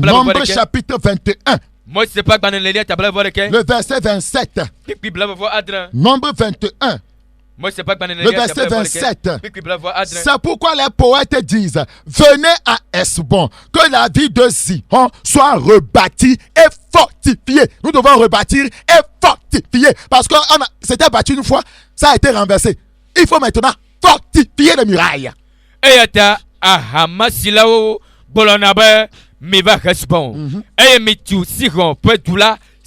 Nombre chapitre 21. Le verset 27. Nombre 21. Le verset 27. C'est pourquoi les poètes disent: venez à Esbon, que la ville de Sion soit rebâtie et fortifiée. Nous devons rebâtir et fortifier. Parce que c'était bâti une fois, ça a été renversé. Il faut maintenant fortifier les murailles.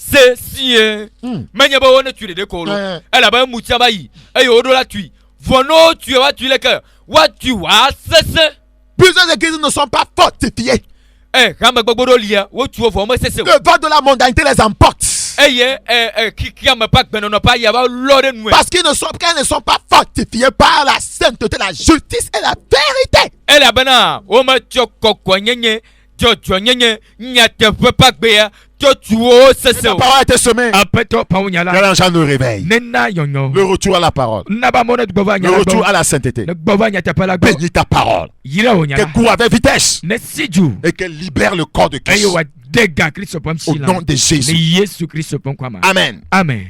C'est si manya ba wona tuile de kolo elle ba mutia ba yi e odo la tui vono tu va tu le cœur what tu was plusieurs églises ne sont pas fortifiées. Kama gbogbo lia wo tu vo mo sese le vent de la mondanité les emporte. Qui ama pas ben on pas y avoir l'ordre nous parce qu'ils ne sont pas fortifiés par la sainteté, la justice et la vérité. Elle a bana o ma choko kwanyenye jojo nyenye nyate pas gbe la parole a été semée. Le chant nous réveille. Le retour à la parole. Le retour à la sainteté. Bénis ta parole. Qu'elle court avec vitesse. Et qu'elle libère le corps de Christ. Au nom de Jésus. Amen. Amen.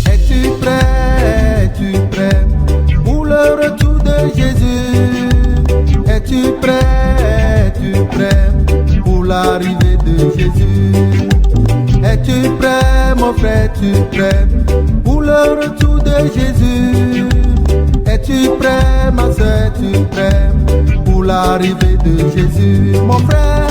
Es-tu prêt? Es-tu prêt pour le retour de Jésus? Es-tu prêt? Es-tu prêt pour l'arrivée de Jésus? frère, es-tu prêt pour le retour de Jésus? Es-tu prêt, ma soeur, es-tu prêt pour l'arrivée de Jésus? Mon frère,